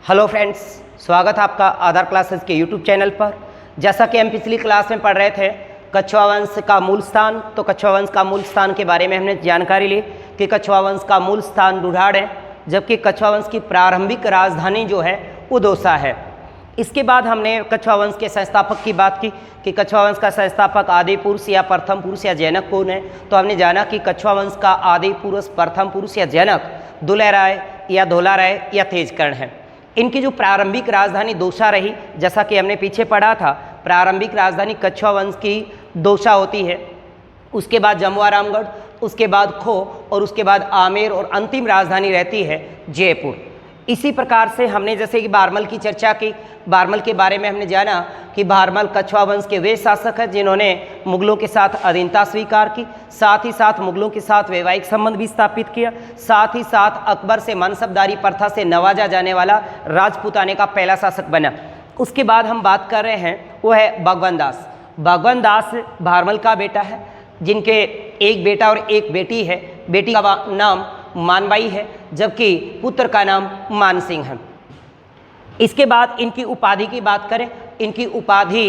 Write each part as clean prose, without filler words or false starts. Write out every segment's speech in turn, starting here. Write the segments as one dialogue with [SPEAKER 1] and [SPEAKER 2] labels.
[SPEAKER 1] Hello friends, स्वागत है आपका आधार क्लासेस के यूट्यूब चैनल पर। जैसा कि हम पिछली क्लास में पढ़ रहे थे कछुआ वंश का मूल स्थान, तो कछुआ वंश का मूल स्थान के बारे में हमने जानकारी ली कि कछुआ वंश का मूल स्थान रुढ़ाड़ है, जबकि कछुआ वंश की प्रारंभिक राजधानी जो है वो दौसा है। इसके बाद हमने कछुआ वंश के संस्थापक की बात की कि कछुआ वंश का संस्थापक आदि पुरुष या प्रथम पुरुष या जनक कौन है। तो हमने जाना कि कछुआ वंश का आदि पुरुष, प्रथम पुरुष या जनक दुलेराय या धोलाराय या तेजकर्ण है। इनकी जो प्रारंभिक राजधानी दौसा रही, जैसा कि हमने पीछे पढ़ा था, प्रारंभिक राजधानी कछुआ वंश की दौसा होती है। उसके बाद जमुआरामगढ़, उसके बाद खो और उसके बाद आमेर और अंतिम राजधानी रहती है जयपुर। इसी प्रकार से हमने जैसे कि बारमल की चर्चा की, बारमल के बारे में हमने जाना कि बारमल कछुआ वंश के वे शासक हैं जिन्होंने मुगलों के साथ अधीनता स्वीकार की, साथ ही साथ मुगलों के साथ वैवाहिक संबंध भी स्थापित किया, साथ ही साथ अकबर से मनसबदारी प्रथा से नवाजा जाने वाला राजपूताने का पहला शासक बना। उसके बाद हम बात कर रहे हैं वो है भगवान दास। भगवान दास बारमल का बेटा है, जिनके एक बेटा और एक बेटी है। बेटी का नाम मानबाई है, जबकि पुत्र का नाम मानसिंह है। इसके बाद इनकी उपाधि की बात करें, इनकी उपाधि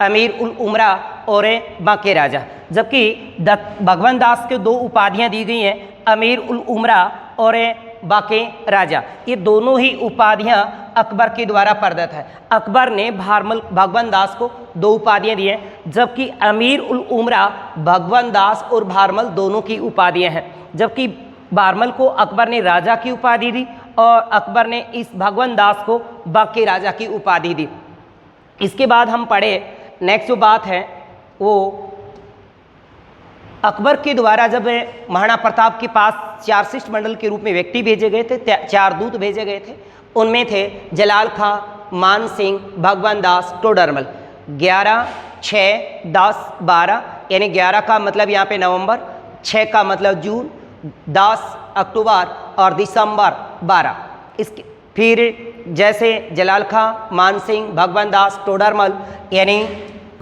[SPEAKER 1] अमीर उल उमरा और बांके राजा, जबकि भगवान दास के दो उपाधियां दी गई हैं, अमीर उल उमरा और बांके राजा। ये दोनों ही उपाधियां अकबर के द्वारा प्रदत्त है। अकबर ने भगवान दास को दो उपाधियां दी हैं, जबकि अमीर उल उमरा भगवान दास और भारमल दोनों की उपाधियां हैं। जबकि बारमल को अकबर ने राजा की उपाधि दी और अकबर ने इस भगवान दास को बांके राजा की उपाधि दी। इसके बाद हम पढ़े नेक्स्ट जो बात है वो अकबर के द्वारा जब महाराणा प्रताप के पास 4 शिष्टमंडल के रूप में व्यक्ति भेजे गए थे, 4 दूत भेजे गए थे। उनमें थे जलाल खां, मान सिंह, भगवान दास, टोडरमल। 11, 6, 10, 12, यानी 11 का मतलब यहाँ पे नवंबर, 6 का मतलब जून, 10 अक्टूबर और दिसंबर 12। इसके फिर जैसे जलाल खां, मान सिंह, भगवान दास, टोडरमल, यानी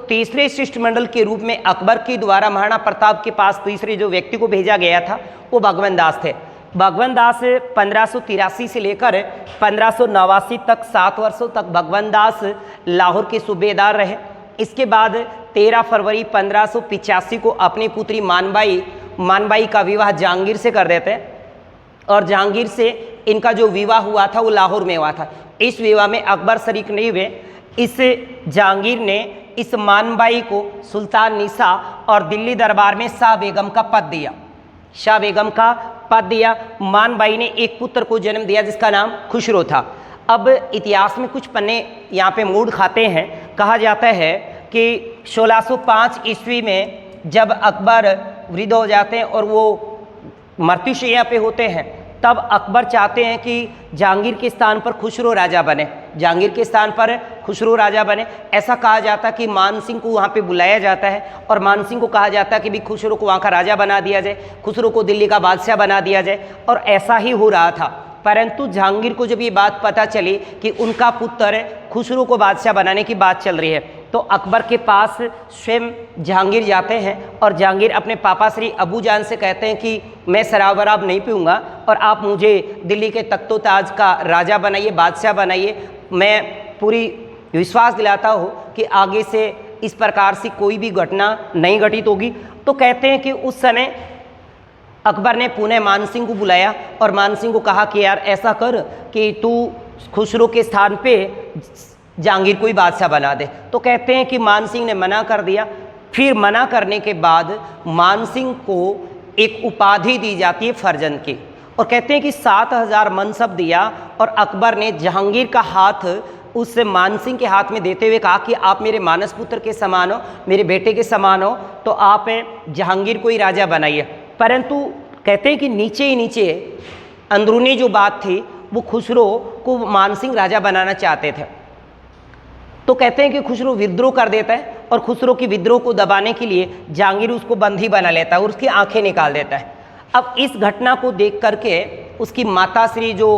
[SPEAKER 1] तीसरे शिष्टमंडल के रूप में अकबर के द्वारा महाराणा प्रताप के पास तीसरे जो व्यक्ति को भेजा गया था वो भगवान दास थे। भगवान दास 1583 से लेकर 1589 तक 7 वर्षों तक भगवान दास लाहौर के सूबेदार रहे। इसके बाद 13 फरवरी 1585 को अपनी पुत्री मानबाई का विवाह जहांगीर से कर देते हैं, और जहांगीर से इनका जो विवाह हुआ था वो लाहौर में हुआ था। इस विवाह में अकबर शरीक नहीं हुए। इस जहांगीर ने इस मानबाई को सुल्तान निसा और दिल्ली दरबार में शाह बेगम का पद दिया। शाह बेगम का पद दिया। मानबाई ने एक पुत्र को जन्म दिया जिसका नाम खुसरो था। अब इतिहास में कुछ पन्ने यहाँ पे मूड खाते हैं। कहा जाता है कि 1605 ईस्वी में जब अकबर वृद्ध हो जाते हैं और वो मृत्युशैया पे होते हैं, तब अकबर चाहते हैं कि जहांगीर के स्थान पर खुसरो राजा बने। जहांगीर के स्थान पर खुसरो राजा बने। ऐसा कहा जाता है कि मानसिंह को वहाँ पे बुलाया जाता है और मानसिंह को कहा जाता है कि भी खुसरो को वहाँ का राजा बना दिया जाए, खुसरो को दिल्ली का बादशाह बना दिया जाए। और ऐसा ही हो रहा था। परंतु जहांगीर को जब ये बात पता चली कि उनका पुत्र खुसरो को बादशाह बनाने की बात चल रही है, तो अकबर के पास स्वयं जहांगीर जाते हैं और जहांगीर अपने पापा श्री अबू जान से कहते हैं कि मैं शराब वराब नहीं पीऊँगा और आप मुझे दिल्ली के तख्तो ताज का राजा बनाइए, बादशाह बनाइए। मैं पूरी विश्वास दिलाता हूँ कि आगे से इस प्रकार से कोई भी घटना नहीं घटित होगी। तो कहते हैं कि उस समय अकबर ने पुणे मानसिंह को बुलाया और मानसिंह को कहा कि यार ऐसा कर कि तू खुसरो के स्थान पे जहांगीर को ही बादशाह बना दे। तो कहते हैं कि मानसिंह ने मना कर दिया। फिर मना करने के बाद मानसिंह को एक उपाधि दी जाती है फर्जंद की, और कहते हैं कि 7000 मनसब दिया और अकबर ने जहांगीर का हाथ उस मानसिंह के हाथ में देते हुए कहा कि आप मेरे मानस पुत्र के समान हो, मेरे बेटे के समान हो, तो आप जहांगीर को ही राजा बनाइए। परंतु कहते हैं कि नीचे ही नीचे अंदरूनी जो बात थी वो खुसरो को मानसिंह राजा बनाना चाहते थे। तो कहते हैं कि खुसरो विद्रोह कर देता है और खुसरो की विद्रोह को दबाने के लिए जहांगीर उसको बंदी बना लेता है और उसकी आंखें निकाल देता है। अब इस घटना को देख करके उसकी माता श्री जो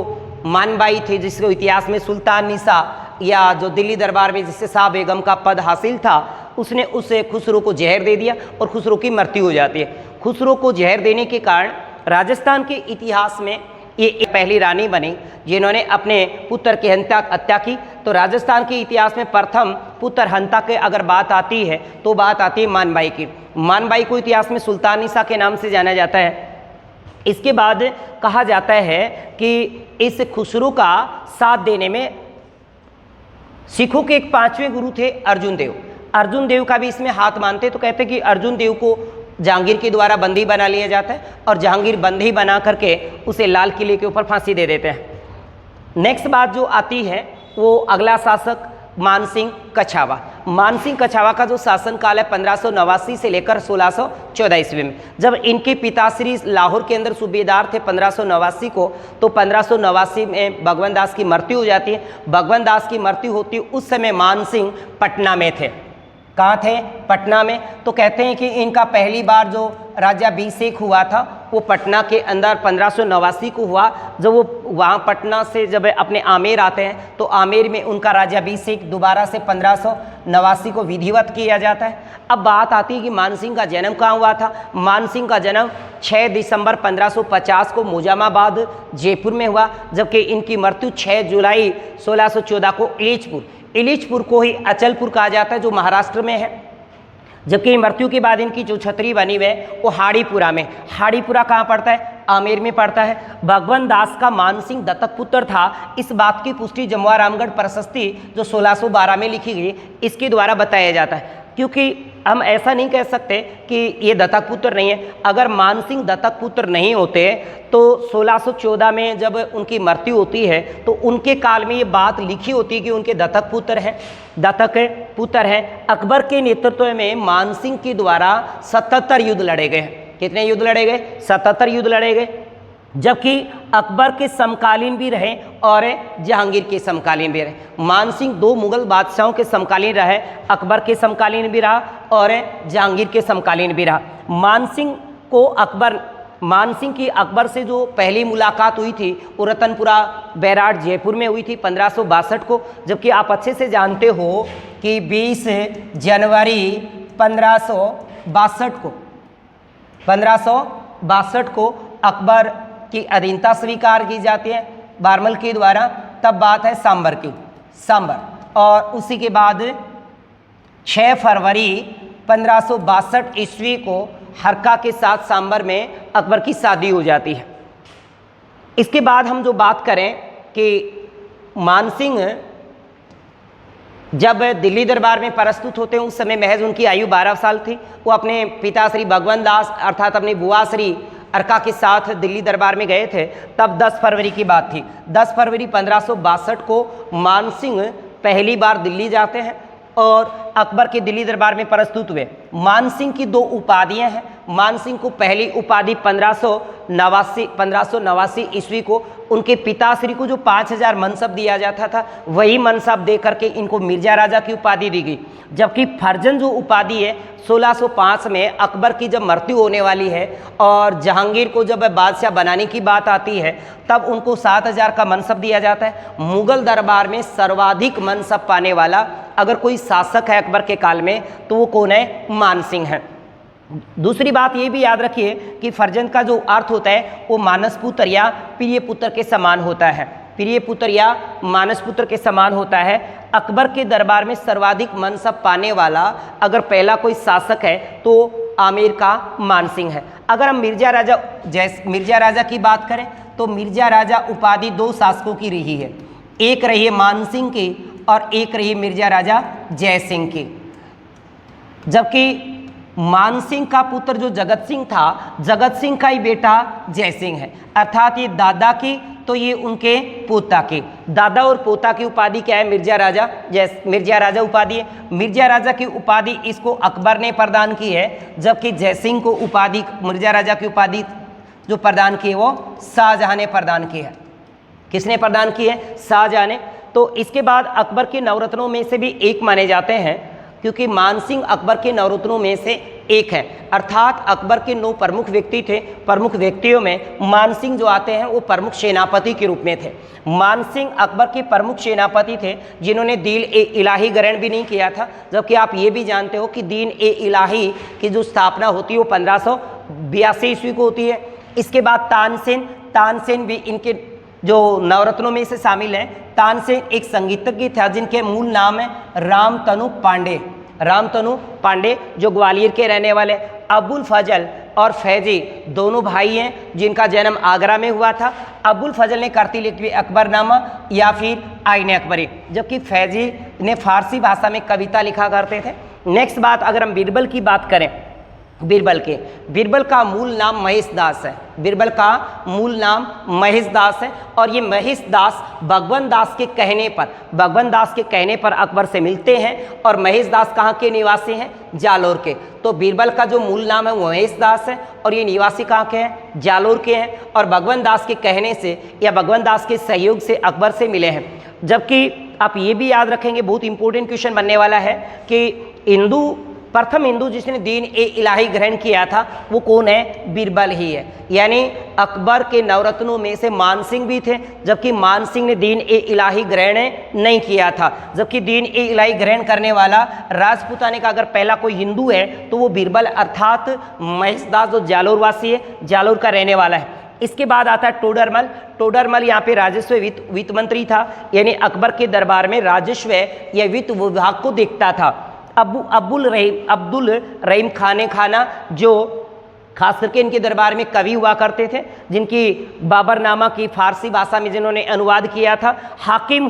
[SPEAKER 1] मानबाई थी, जिसको इतिहास में सुल्तान निसा या जो दिल्ली दरबार में जिससे शाह बेगम का पद हासिल था, उसने उसे खुसरो को जहर दे दिया और खुसरो की मृत्यु हो जाती है। खुसरो को जहर देने के कारण राजस्थान के इतिहास में ये पहली रानी बनी जिन्होंने अपने पुत्र की हत्या की। तो राजस्थान के इतिहास में प्रथम पुत्र हत्या के अगर बात आती है तो बात आती है मानबाई की। मानबाई को इतिहास में सुल्तानिसा के नाम से जाना जाता है। इसके बाद कहा जाता है कि इस खुसरो का साथ देने में सिखों के एक 5वें गुरु थे अर्जुन देव। अर्जुन देव का भी इसमें हाथ मानते, तो कहते कि अर्जुन देव को जहांगीर के द्वारा बंदी बना लिया जाता है और जहांगीर बंदी बना करके उसे लाल किले के ऊपर फांसी दे देते हैं। नेक्स्ट बात जो आती है वो अगला शासक मानसिंह कछावा। मानसिंह कछावा का जो शासनकाल है 1589 से लेकर 1614 ईस्वी में, जब इनके पिताश्री लाहौर के अंदर सूबेदार थे 1589 को, तो 1589 में भगवान दास की मृत्यु हो जाती है। भगवान दास की मृत्यु होती है उस समय मानसिंह पटना में थे। कहाँ थे? पटना में। तो कहते हैं कि इनका पहली बार जो राज्याभिषेक हुआ था वो पटना के अंदर 1589 को हुआ। जब वो वहाँ पटना से जब अपने आमेर आते हैं तो आमेर में उनका राज्याभिषेक दोबारा से 1589 को विधिवत किया जाता है। अब बात आती है कि मानसिंह का जन्म कहाँ हुआ था। मानसिंह का जन्म 6 दिसंबर 1550 को मोजामाबाद जयपुर में हुआ, जबकि इनकी मृत्यु 6 जुलाई 1614 को इलिचपुर को ही अचलपुर कहा जाता है जो महाराष्ट्र में है। जबकि मृत्यु के बाद इनकी जो छतरी बनी हुई है वो हाड़ीपुरा में। हाड़ीपुरा कहाँ पड़ता है? आमेर में पड़ता है। भगवान दास का मानसिंह दत्तक पुत्र था, इस बात की पुष्टि जमुआ रामगढ़ प्रशस्ति जो 1612 में लिखी गई इसके द्वारा बताया जाता है। क्योंकि हम ऐसा नहीं कह सकते कि ये दत्तक पुत्र नहीं है। अगर मानसिंह दत्तक पुत्र नहीं होते तो 1614 में जब उनकी मृत्यु होती है तो उनके काल में ये बात लिखी होती है कि उनके दत्तक पुत्र हैं। अकबर के नेतृत्व में मानसिंह के द्वारा 77 युद्ध लड़े गए। कितने युद्ध लड़े गए? 77 युद्ध लड़े गए। जबकि अकबर के समकालीन भी रहे और जहांगीर के समकालीन भी रहे। मानसिंह 2 मुगल बादशाहों के समकालीन रहे, अकबर के समकालीन भी रहा और जहांगीर के समकालीन भी रहा। मानसिंह की अकबर से जो पहली मुलाकात हुई थी वो रतनपुरा बैराट जयपुर में हुई थी 1562 को। जबकि आप अच्छे से जानते हो कि 20 जनवरी 1562 को अकबर की अधीनता स्वीकार की जाती है बारमल के द्वारा। तब बात है सांबर। और उसी के बाद 6 फरवरी 1562 ईस्वी को हरका के साथ सांबर में अकबर की शादी हो जाती है। इसके बाद हम जो बात करें कि मानसिंह जब दिल्ली दरबार में प्रस्तुत होते हैं उस समय महज उनकी आयु 12 साल थी। वो अपने पिता श्री भगवान दास अर्थात अपनी बुआ श्री अर्का के साथ दिल्ली दरबार में गए थे। तब 10 फरवरी की बात थी। 10 फरवरी 1562 को मानसिंह पहली बार दिल्ली जाते हैं और अकबर के दिल्ली दरबार में प्रस्तुत हुए। मानसिंह की 2 उपाधियां हैं। मानसिंह को पहली उपाधि 1589 ईस्वी को उनके पिताश्री को जो 5000 मनसब दिया जाता था वही मनसब दे करके इनको मिर्जा राजा की उपाधि दी गई। जबकि फर्जन जो उपाधि है 1605 में अकबर की जब मृत्यु होने वाली है और जहांगीर को जब बादशाह बनाने की बात आती है तब उनको 7000 का मनसब दिया जाता है। मुगल दरबार में सर्वाधिक मनसब पाने वाला अगर कोई शासक है अकबर के काल में तो वो कौन है? मानसिंह है। दूसरी बात ये भी याद रखिए कि फर्जंद का जो अर्थ होता है वो मानस पुत्र या प्रिय पुत्र के समान होता है। प्रिय पुत्र या मानस पुत्र के समान होता है। अकबर के दरबार में सर्वाधिक मनसब पाने वाला अगर पहला कोई शासक है तो आमेर का मानसिंह है। अगर हम मिर्जा राजा की बात करें तो मिर्जा राजा उपाधि 2 शासकों की रही है। एक रही है मानसिंह की और एक रही मिर्जा राजा जयसिंह की। जबकि मानसिंह का पुत्र जो जगत सिंह था, जगत सिंह का ही बेटा जयसिंह है। अर्थात ये दादा की तो ये उनके पोता की। दादा और पोता की उपाधि क्या है? मिर्जा राजा उपाधि है। मिर्जा राजा की उपाधि इसको अकबर ने प्रदान की है, जबकि जयसिंह को उपाधि मिर्जा राजा की उपाधि जो प्रदान की है वो शाहजहां ने प्रदान की है। किसने प्रदान की है? शाहजहां ने। तो इसके बाद अकबर के नवरत्नों में से भी एक माने जाते हैं क्योंकि मानसिंह अकबर के नवरत्नों में से एक है। अर्थात अकबर के 9 प्रमुख व्यक्ति थे। प्रमुख व्यक्तियों में मानसिंह जो आते हैं वो प्रमुख सेनापति के रूप में थे। मानसिंह अकबर के प्रमुख सेनापति थे जिन्होंने दीन ए इलाही ग्रहण भी नहीं किया था। जबकि आप ये भी जानते हो कि दीन ए इलाही की जो स्थापना होती है वो 1582 ईस्वी को होती है। इसके बाद तानसेन भी इनके जो नवरत्नों में से शामिल हैं। तानसेन एक संगीतज्ञ था जिनके मूल नाम है रामतनु पांडे। रामतनु पांडे जो ग्वालियर के रहने वाले। अबुल फजल और फैजी दोनों भाई हैं जिनका जन्म आगरा में हुआ था। अबुल फजल ने करती लिखी अकबरनामा या फिर आईन अकबरी, जबकि फैजी ने फारसी भाषा में कविता लिखा करते थे। नेक्स्ट बात, अगर हम बीरबल की बात करें, बीरबल का मूल नाम महेश दास है। बीरबल का मूल नाम महेश दास है और ये महेश दास भगवान दास के कहने पर अकबर से मिलते हैं। और महेश दास कहाँ के निवासी हैं? जालोर के। तो बीरबल का जो मूल नाम है वो महेश दास है और ये निवासी कहाँ के हैं? जालोर के हैं। और भगवान दास के कहने से या भगवान दास के सहयोग से अकबर से मिले हैं। जबकि आप ये भी याद रखेंगे, बहुत इंपॉर्टेंट क्वेश्चन बनने वाला है कि प्रथम हिंदू जिसने दीन ए इलाही ग्रहण किया था वो कौन है? बीरबल ही है। यानी अकबर के नवरत्नों में से मानसिंह भी थे, जबकि मानसिंह ने दीन ए इलाही ग्रहण नहीं किया था। जबकि दीन ए इलाही ग्रहण करने वाला राजपूताने का अगर पहला कोई हिंदू है तो वो बीरबल अर्थात महेश दास जो जालोर वासी है, जालोर का रहने वाला है। इसके बाद आता है टोडरमल। टोडरमल यहाँ पे राजस्व वित्त मंत्री था, यानी अकबर के दरबार में राजस्व या वित्त विभाग को देखता था। अब्दुल रहीम खाना जो खास करके इनके दरबार में कवि हुआ करते थे, जिनकी बाबरनामा की फारसी भाषा में जिन्होंने अनुवाद किया था। हाकिम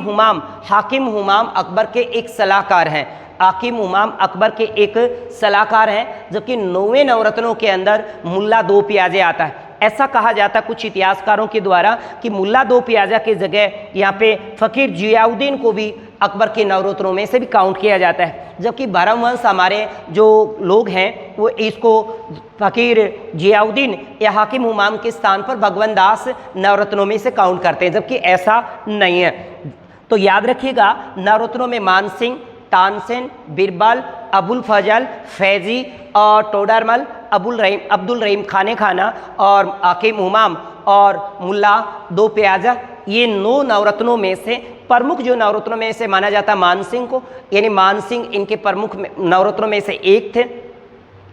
[SPEAKER 1] हुमाम अकबर के एक सलाहकार हैं। हाकिम हुमाम अकबर के एक सलाहकार हैं। जबकि 9वें नवरत्नों के अंदर मुल्ला दो प्याजे आता है। ऐसा कहा जाता कुछ इतिहासकारों के द्वारा कि मुल्ला दो प्याजा के जगह यहाँ पे फ़कीर जियाउद्दीन को भी अकबर के नवरत्नों में से भी काउंट किया जाता है। जबकि भरमवंश हमारे जो लोग हैं वो इसको फ़कीर जियाउद्दीन या हाकिम हुमाम के स्थान पर भगवान दास नवरत्नों में से काउंट करते हैं, जबकि ऐसा नहीं है। तो याद रखिएगा, नवरत्नों में मानसिंह, तानसेन, बीरबल, अबुल फजल, फैजी और टोडरमल, अब्दुल रहीम खाना और हाकिम हुमाम और मुल्ला दो प्याजा, ये 9 नवरत्नों में से प्रमुख जो नवरत्नों में से माना जाता मानसिंह को, यानी मानसिंह इनके प्रमुख नवरत्नों में से एक थे।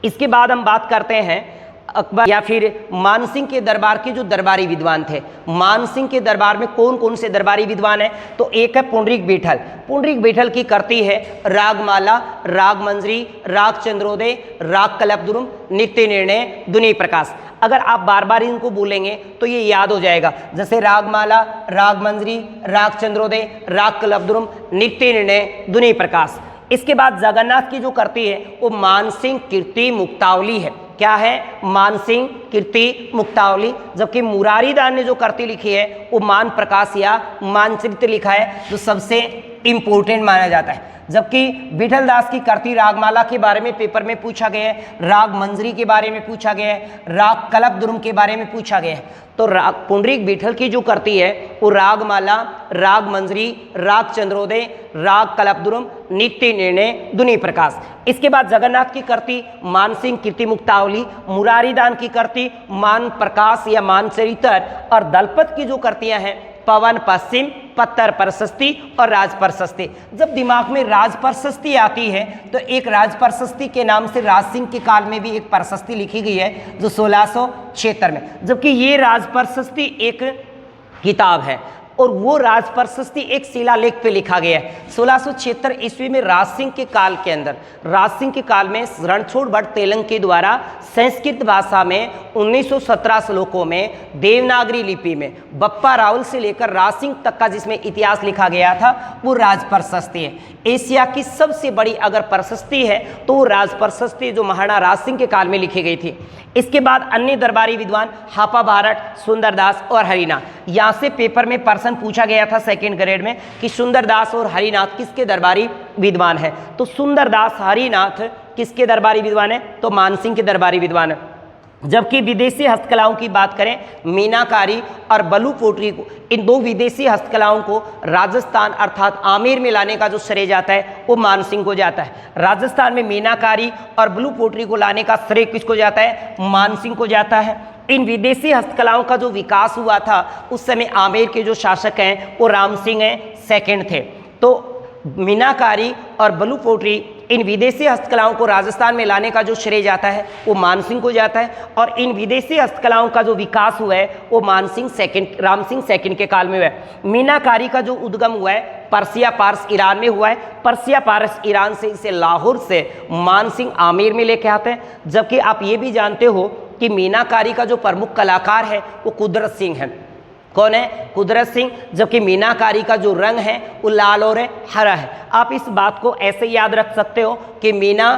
[SPEAKER 1] इसके बाद हम बात करते हैं अकबर या फिर मानसिंह के दरबार के जो दरबारी विद्वान थे। मानसिंह के दरबार में कौन कौन से दरबारी विद्वान हैं? तो एक है पुंडरीक बीठल। पुंडरीक बीठल की करती है रागमाला, राग मंजरी, राग चंद्रोदय, राग कल्पद्रुम, नित्य निर्णय, दुनी प्रकाश। अगर आप बार बार इनको बोलेंगे तो ये याद हो जाएगा, जैसे रागमाला, राग मंजरी, राग चंद्रोदय, राग कल्पद्रुम, नित्य निर्णय, दुनी प्रकाश। इसके बाद जगन्नाथ की जो करती है वो मानसिंह कीर्ति मुक्तावली है। क्या है? मानसिंह कीर्ति मुक्तावली। जबकि मुरारीदास ने जो करती लिखी है वो मान प्रकाश या मानचरित्र लिखा है, जो सबसे इंपॉर्टेंट माना जाता है। जबकि विठल दास की करती रागमाला के बारे में पेपर में पूछा गया है, राग मंजरी के बारे में पूछा गया है, राग कल्पद्रुम के बारे में पूछा गया है। तो पुंडरीक बीठल की जो करती है वो रागमाला, राग मंजरी, राग चंद्रोदय, राग कल्पद्रुम, नित्य निर्णय, दुनी प्रकाश। इसके बाद जगन्नाथ की करती मानसिंह कीर्ति मुक्तावली, मुरारीदास की करती मान प्रकाश या मानचरित्र, और दलपत की जो करतियां हैं पवन पश्चिम, पत्तर प्रशस्ति और राज प्रशस्ति। जब दिमाग में राज प्रशस्ति आती है तो एक राज प्रशस्ति के नाम से राज सिंह के काल में भी एक प्रशस्ति लिखी गई है जो 1676 में। जबकि ये राज प्रशस्ति एक किताब है और वो राज प्रशस्ति एक शिलालेख पे लिखा गया है। 1676 ईस्वी में राज सिंह के काल के अंदर, राज सिंह के काल में रणछोड़ भट्ट तेलंग के द्वारा संस्कृत भाषा में 1917 श्लोकों में देवनागरी लिपि में बप्पा रावल से लेकर राज सिंह तक का जिसमें इतिहास लिखा गया था वो राज प्रशस्ति है। एशिया की सबसे बड़ी अगर प्रशस्ति है तो वो राज प्रशस्ति जो महाराणा राज सिंह के काल में लिखी गई थी। इसके बाद अन्य दरबारी विद्वान हापा भारत, सुंदरदास और हरिनाथ। यहाँ से पेपर में प्रश्न पूछा गया था सेकंड ग्रेड में कि सुंदरदास और हरिनाथ किसके दरबारी विद्वान है? तो सुंदरदास, हरिनाथ किसके दरबारी विद्वान है? तो मानसिंह के दरबारी विद्वान है। जबकि विदेशी हस्तकलाओं की बात करें, मीनाकारी और बलू पोटरी को, इन दो विदेशी हस्तकलाओं को राजस्थान अर्थात आमेर में लाने का जो श्रेय जाता है वो मानसिंह को जाता है। राजस्थान में मीनाकारी और ब्लू पोटरी को लाने का श्रेय किसको जाता है? मानसिंह को जाता है। इन विदेशी हस्तकलाओं का जो विकास हुआ था उस समय आमेर के जो शासक हैं वो राम सिंह हैं, सेकंड थे। तो मीनाकारी और ब्लू पोटरी इन विदेशी हस्तकलाओं को राजस्थान में लाने का जो श्रेय जाता है वो मानसिंह को जाता है, और इन विदेशी हस्तकलाओं का जो विकास हुआ है वो राम सिंह सेकंड के काल में हुआ है। मीनाकारी का जो उद्गम हुआ है पर्सिया पारस ईरान में हुआ है। पर्सिया पारस ईरान से इसे लाहौर से मानसिंह आमेर में लेके आते हैं। जबकि आप ये भी जानते हो कि मीनाकारी का जो प्रमुख कलाकार है वो कुदरत सिंह है। कौन है? कुदरत सिंह। जबकि मीनाकारी का जो रंग है वो लाल और हरा है। आप इस बात को ऐसे याद रख सकते हो कि मीना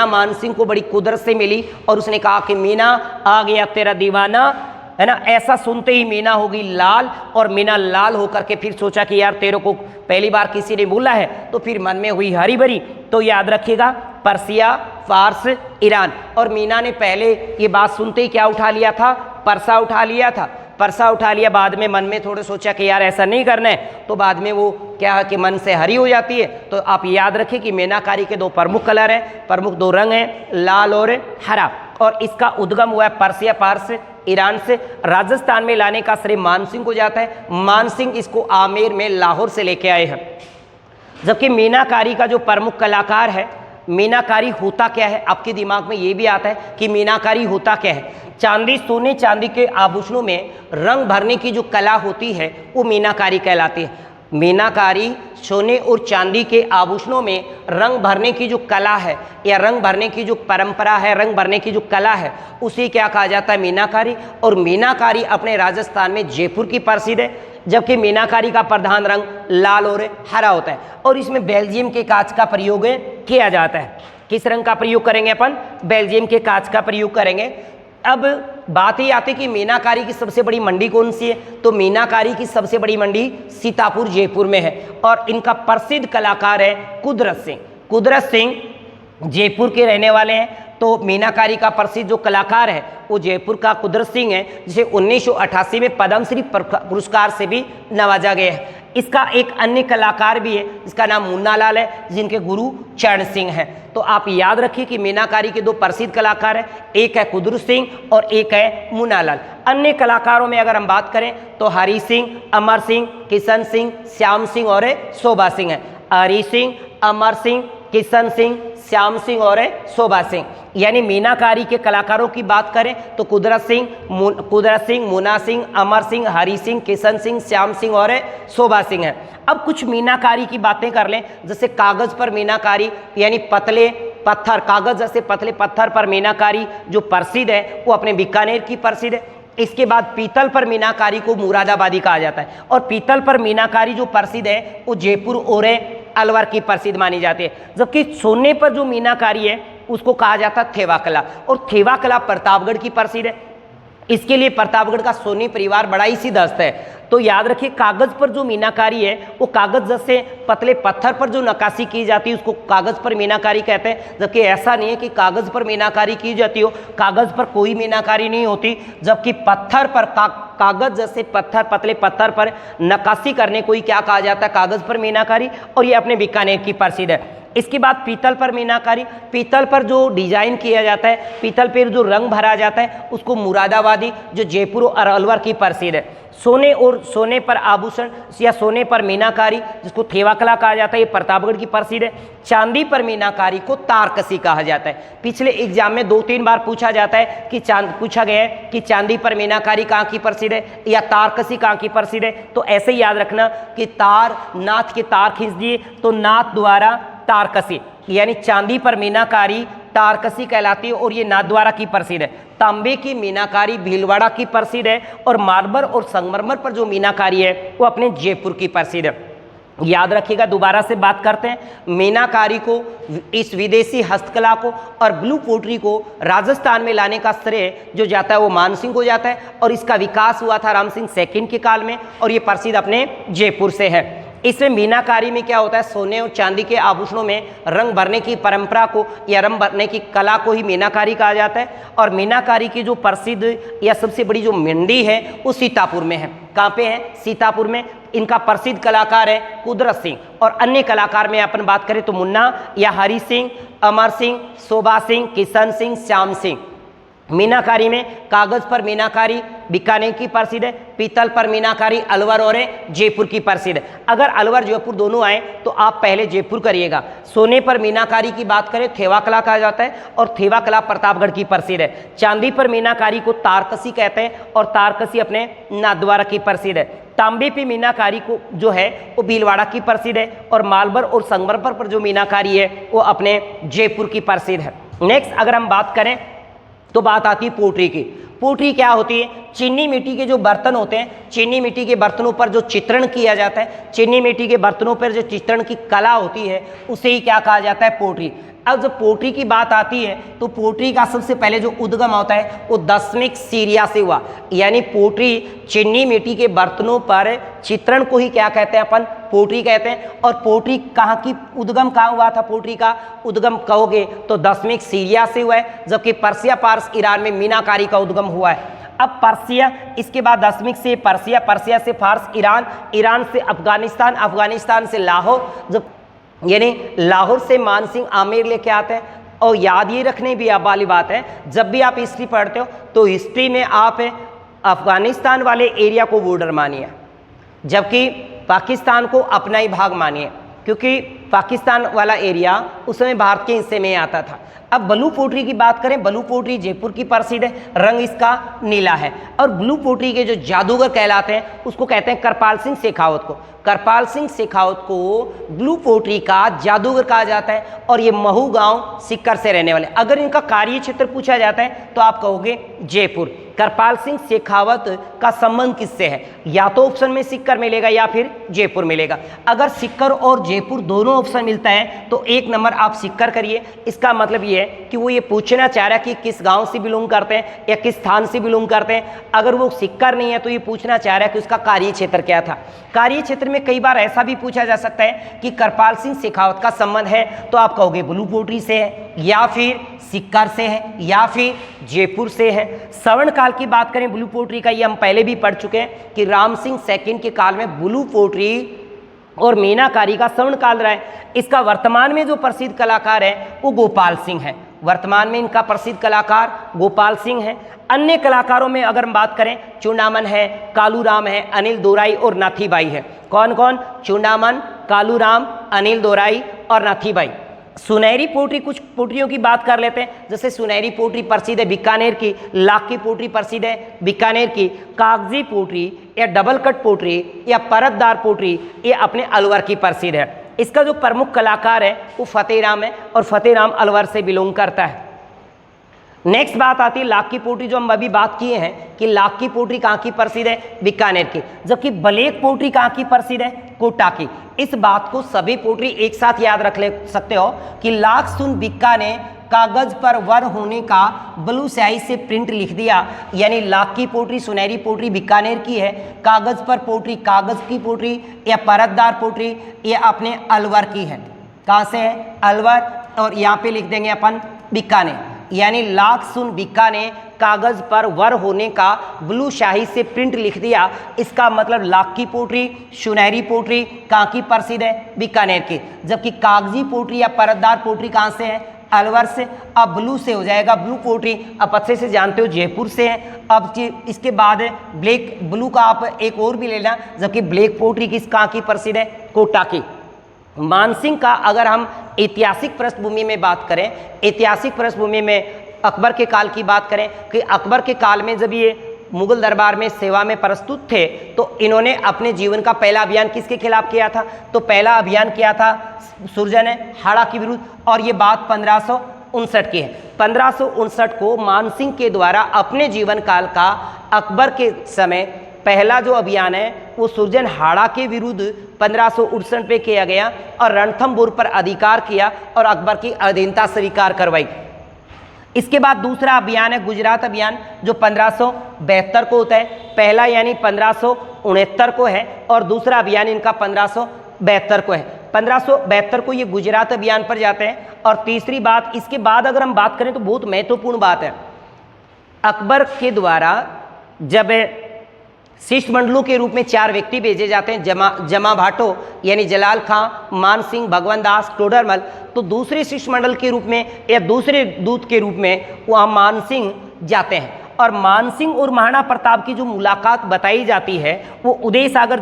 [SPEAKER 1] मानसिंह को बड़ी कुदरत से मिली और उसने कहा कि मीना आ गया तेरा दीवाना, है ना। ऐसा सुनते ही मीना होगी लाल, और मीना लाल होकर के फिर सोचा कि यार तेरे को पहली बार किसी ने बोला है, तो फिर मन में हुई हरी भरी। तो याद रखिएगा पर्सिया फारस ईरान। और मीना ने पहले ये बात सुनते ही क्या उठा लिया था? परसा उठा लिया था। परसा उठा लिया, बाद में मन में थोड़े सोचा कि यार ऐसा नहीं करना है, तो बाद में वो क्या है कि मन से हरी हो जाती है। तो आप याद रखिए कि मीनाकारी के 2 प्रमुख कलर हैं, प्रमुख 2 रंग हैं, लाल और हरा। और इसका उद्गम हुआ है पर्सिया पारस ईरान से। राजस्थान में लाने का श्रेय मानसिंह को जाता है। मानसिंह इसको आमेर में लाहौर से लेके आए हैं। जबकि मीनाकारी का जो प्रमुख कलाकार है, मीनाकारी होता क्या है? आपके दिमाग में ये भी आता है कि मीनाकारी होता क्या है? चांदी, सोने चांदी के आभूषणों में रंग भरने की जो कला होती है वो मीनाकारी कहलाती है। मीनाकारी सोने और चांदी के आभूषणों में रंग भरने की जो कला है या रंग भरने की जो परंपरा है, रंग भरने की जो कला है, उसे क्या कहा जाता है? मीनाकारी। और मीनाकारी अपने राजस्थान में जयपुर की प्रसिद्ध है। जबकि मीनाकारी का प्रधान रंग लाल और हरा होता है, और इसमें बेल्जियम के कांच का प्रयोग किया जाता है। किस रंग का प्रयोग करेंगे अपन? बेल्जियम के कांच का प्रयोग करेंगे। अब बात ही आती कि मीनाकारी की सबसे बड़ी मंडी कौन सी है? तो मीनाकारी की सबसे बड़ी मंडी सीतापुर जयपुर में है, और इनका प्रसिद्ध कलाकार है कुदरत सिंह। कुदरत सिंह जयपुर के रहने वाले हैं। तो मीनाकारी का प्रसिद्ध जो कलाकार है वो जयपुर का कुदरत सिंह है, जिसे 1988 में पद्मश्री पुरस्कार से भी नवाजा गया है। इसका एक अन्य कलाकार भी है जिसका नाम मुन्ना लाल है, जिनके गुरु चरण सिंह हैं। तो आप याद रखिए कि मीनाकारी के 2 प्रसिद्ध कलाकार हैं, एक है कुदरत सिंह और एक है मुन्ना लाल। अन्य कलाकारों में अगर हम बात करें तो हरि सिंह, अमर सिंह, किशन सिंह, श्याम सिंह और शोभा सिंह है। हरि सिंह, अमर सिंह, किशन सिंह, श्याम सिंह और शोभा सिंह। यानी मीनाकारी के कलाकारों की बात करें तो कुदरत सिंह, मुन्ना सिंह, अमर सिंह, हरि सिंह, किशन सिंह, श्याम सिंह और शोभा सिंह है। अब कुछ मीनाकारी की बातें कर लें, जैसे कागज पर मीनाकारी, यानी पतले पत्थर, कागज जैसे पतले पत्थर पर मीनाकारी जो प्रसिद्ध है वो अपने बीकानेर की प्रसिद्ध है। इसके बाद पीतल पर मीनाकारी को मुरादाबादी कहा जाता है, और पीतल पर मीनाकारी जो प्रसिद्ध है वो जयपुर और अलवर की प्रसिद्ध मानी जाती है। जबकि सोने पर जो मीनाकारी है उसको कहा जाता है थेवा कला, और थेवा कला प्रतापगढ़ की प्रसिद्ध है। इसके लिए प्रतापगढ़ का सोनी परिवार बड़ा ही सिद्धहस्त है। तो याद रखिए कागज पर जो मीनाकारी है वो कागज जैसे पतले पत्थर पर जो नक्काशी की जाती है उसको कागज पर मीनाकारी कहते हैं। जबकि ऐसा नहीं है कि कागज पर मीनाकारी की जाती हो, कागज पर कोई मीनाकारी नहीं होती। जबकि पत्थर पर कागज जैसे पत्थर, पतले पत्थर पर नक्काशी करने को ही क्या कहा जाता है? कागज पर मीनाकारी, और ये अपने बीकानेर की प्रसिद्ध है। इसके बाद पीतल पर मीनाकारी, पीतल पर जो डिजाइन किया जाता है, पीतल पर जो रंग भरा जाता है उसको मुरादाबादी, जो जयपुर और अलवर की प्रसिद्ध है। सोने पर आभूषण या सोने पर मीनाकारी जिसको थेवा कला कहा जाता है, ये प्रतापगढ़ की प्रसिद्ध है। चांदी पर मीनाकारी को तारकसी कहा जाता है। पिछले एग्जाम में 2-3 बार पूछा जाता है कि पूछा गया है कि चांदी पर मीनाकारी कहाँ की प्रसिद्ध है या तारकसी कहाँ की प्रसिद्ध है। तो ऐसे ही याद रखना कि नाथ के तार खींच दिए तो नाथ द्वारा तारकसी, यानी चांदी पर मीनाकारी तारकसी कहलाती है, और ये नाथद्वारा की प्रसिद्ध है। तांबे की मीनाकारी भीलवाड़ा की प्रसिद्ध है, और मार्बल और संगमरमर पर जो मीनाकारी है वो अपने जयपुर की प्रसिद्ध है। याद रखिएगा, दोबारा से बात करते हैं। मीनाकारी को, इस विदेशी हस्तकला को और ब्लू पोट्री को राजस्थान में लाने का श्रेय जो जाता है वो मानसिंह को जाता है, और इसका विकास हुआ था राम सिंह सेकंड के काल में, और ये प्रसिद्ध अपने जयपुर से है। इसमें मीनाकारी में क्या होता है? सोने और चांदी के आभूषणों में रंग भरने की परंपरा को या रंग भरने की कला को ही मीनाकारी कहा जाता है। और मीनाकारी की जो प्रसिद्ध या सबसे बड़ी जो मंडी है वो सीतापुर में है। कहाँ पे है? सीतापुर में। इनका प्रसिद्ध कलाकार है कुदरत सिंह, और अन्य कलाकार में अपन बात करें तो मुन्ना या हरि सिंह, अमर सिंह, शोभा सिंह, किशन सिंह, श्याम सिंह। मीनाकारी में कागज पर मीनाकारी बीकानेर की प्रसिद्ध है, पीतल पर मीनाकारी अलवर और जयपुर की प्रसिद्ध है। अगर अलवर जयपुर दोनों आए तो आप पहले जयपुर करिएगा। सोने पर मीनाकारी की बात करें थेवा कला कहा जाता है और थेवा कला प्रतापगढ़ की प्रसिद्ध है। चांदी पर मीनाकारी को तारकसी कहते हैं और तारकसी अपने नाथद्वारा की प्रसिद्ध है। तांबे पे मीनाकारी को जो है वो भीलवाड़ा की प्रसिद्ध है और मालबर और संगमरमर पर जो मीनाकारी है वो अपने जयपुर की प्रसिद्ध है। नेक्स्ट अगर हम बात करें तो बात आती है पोट्री की। पोट्री क्या होती है? चीनी मिट्टी के जो बर्तन होते हैं, चीनी मिट्टी के बर्तनों पर जो चित्रण किया जाता है, चीनी मिट्टी के बर्तनों पर जो चित्रण की कला होती है उसे ही क्या कहा जाता है? पोट्री। अब जब पोट्री की बात आती है तो पोट्री का सबसे पहले जो उद्गम होता है वो दशमिक सीरिया से हुआ, यानी पोट्री चीनी मिट्टी के बर्तनों पर चित्रण को ही क्या कहते हैं? अपन पोट्री कहते हैं। और पोट्री कहाँ की उद्गम कहाँ हुआ था? पोट्री का उद्गम कहोगे तो दशमिक सीरिया से हुआ है, जबकि पर्सिया पारस ईरान में मीनाकारी का उद्गम हुआ है। अब पर्सिया, इसके बाद दशमिक से पर्सिया, पर्सिया से फारस ईरान, ईरान से अफगानिस्तान, अफगानिस्तान से लाहौर, जब यानी लाहौर से मानसिंह आमेर लेके आते हैं। और याद ये रखने भी आप वाली बात है, जब भी आप हिस्ट्री पढ़ते हो तो हिस्ट्री में आप अफगानिस्तान वाले एरिया को बॉर्डर मानिए, जबकि पाकिस्तान को अपना ही भाग मानिए, क्योंकि पाकिस्तान वाला एरिया उस समय भारत के हिस्से में आता था। अब ब्लू पोट्री की बात करें, ब्लू पोट्री जयपुर की प्रसिद्ध है, रंग इसका नीला है। और ब्लू पोट्री के जो जादूगर कहलाते हैं उसको कहते हैं करपाल सिंह शेखावत को। करपाल सिंह शेखावत को ब्लू पोट्री का जादूगर कहा जाता है और ये महू गांव सिक्कर से रहने वाले। अगर इनका कार्य क्षेत्र पूछा जाता है तो आप कहोगे जयपुर। करपाल सिंह शेखावत का संबंध किससे है? या तो ऑप्शन में सिक्कर मिलेगा या फिर जयपुर मिलेगा। अगर सिक्कर और जयपुर दोनों ऑप्शन मिलता है तो एक नंबर आप सिक्कर करिए। इसका मतलब ये है कि वो ये पूछना चाह रहा है कि किस गांव से बिलोंग करते हैं या किस स्थान से बिलोंग करते हैं। अगर वो सिक्कर नहीं है तो ये पूछना चाह रहा है कि उसका कार्य क्षेत्र क्या था। कार्य क्षेत्र में कई बार ऐसा भी पूछा जा सकता है कि करपाल सिंह शेखावत का संबंध है तो आप कहोगे ब्लू पोट्री से है या फिर सिक्कर से है या फिर जयपुर से है। सवर्ण काल की बात करें ब्लू पोट्री का, ये हम पहले भी पढ़ चुके हैं कि राम सिंह सेकंड के काल में ब्लू पोट्री और मीनाकारी का स्वर्ण काल रहा है। इसका वर्तमान में जो प्रसिद्ध कलाकार है वो गोपाल सिंह है। वर्तमान में इनका प्रसिद्ध कलाकार गोपाल सिंह है। अन्य कलाकारों में अगर हम बात करें, चूड़ामन है, कालूराम है, अनिल दोराई और नाथीबाई है। कौन कौन? चूड़ामन, कालूराम, अनिल दोराई और नाथीबाई। सुनहरी पोट्री, कुछ पोट्रियों की बात कर लेते हैं। जैसे सुनहरी पोट्री प्रसिद्ध है बीकानेर की, लाख की पोट्री प्रसिद्ध है बीकानेर की, कागजी पोट्री या डबल कट पोट्री या परतदार पोट्री ये अपने अलवर की प्रसिद्ध है। इसका जो प्रमुख कलाकार है वो फतेहराम है और फतेहराम अलवर से बिलोंग करता है। नेक्स्ट बात आती है लाख की पोट्री, जो हम अभी बात किए हैं कि लाख की पोट्री कहाँ की प्रसिद्ध है? बीकानेर की। जबकि ब्लैक पोट्री कहाँ की प्रसिद्ध है? कोटा की। इस बात को सभी पोट्री एक साथ याद रख ले सकते हो कि लाख सुन बिक्का ने कागज पर वर होने का ब्लू स्याही से प्रिंट लिख दिया, यानी लाख की पोट्री सुनहरी पोट्री बीकानेर की है, कागज पर पोट्री कागज की पोट्री या परतदार पोट्री ये अपने अलवर की है। कहाँ से है? अलवर। और यहाँ पे लिख देंगे अपन बीकानेर, यानी लाख सुन बिक्का ने कागज पर वर होने का ब्लू शाही से प्रिंट लिख दिया। इसका मतलब लाख की पोट्री सुनहरी पोट्री कहाँ की प्रसिद्ध है? बीकानेर की। जबकि कागजी पोट्री या परतदार पोट्री कहाँ से है? अलवर से। अब ब्लू से हो जाएगा ब्लू पोट्री, आप अच्छे से जानते हो जयपुर से है। अब इसके बाद ब्लैक, ब्लू का आप एक और भी लेना, जबकि ब्लैक पोट्री किस कहाँ की प्रसिद्ध है? कोटा की। मानसिंह का अगर हम ऐतिहासिक पृष्ठभूमि में बात करें, ऐतिहासिक पृष्ठभूमि में अकबर के काल की बात करें कि अकबर के काल में जब ये मुगल दरबार में सेवा में प्रस्तुत थे तो इन्होंने अपने जीवन का पहला अभियान किसके खिलाफ किया था? तो पहला अभियान किया था सुरजन हाड़ा के विरुद्ध, और ये बात 1559 की है। 1559 को मानसिंह के द्वारा अपने जीवन काल का अकबर के समय पहला जो अभियान है वो सुरजन हाड़ा के विरुद्ध 1559 पे किया गया और रणथंभौर पर अधिकार किया और अकबर की अधीनता स्वीकार करवाई। इसके बाद दूसरा अभियान है गुजरात अभियान, जो 1572 को होता है। पहला यानी 1569 को है और दूसरा अभियान इनका 1572 को है। 1572 को ये गुजरात अभियान पर जाते हैं। और तीसरी बात, इसके बाद अगर हम बात करें तो बहुत महत्वपूर्ण बात है, अकबर के द्वारा जब शिष्टमंडलों के रूप में 4 व्यक्ति भेजे जाते हैं, जमा भाटो यानी जलाल खां, मान सिंह, भगवान दास, टोडरमल, तो दूसरे शिष्टमंडल के रूप में या दूसरे दूत के रूप में वहाँ मान सिंह जाते हैं। और मानसिंह और महाराणा प्रताप की जो मुलाकात बताई जाती है वो उदय सागर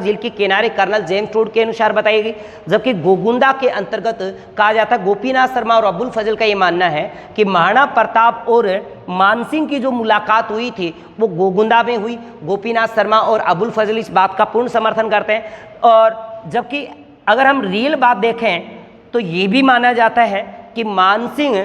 [SPEAKER 1] झील के किनारे कर्नल जेम्स टोड के अनुसार बताई गई, जबकि गोगुंदा के अंतर्गत कहा जाता है। गोपीनाथ शर्मा और अबुल फजल का ये मानना है कि महाराणा प्रताप और मानसिंह की जो मुलाकात हुई थी वो गोगुंदा में हुई। गोपीनाथ शर्मा और अबुल फजल इस बात का पूर्ण समर्थन करते हैं। और जबकि अगर हम रियल बात देखें तो ये भी माना जाता है कि मानसिंह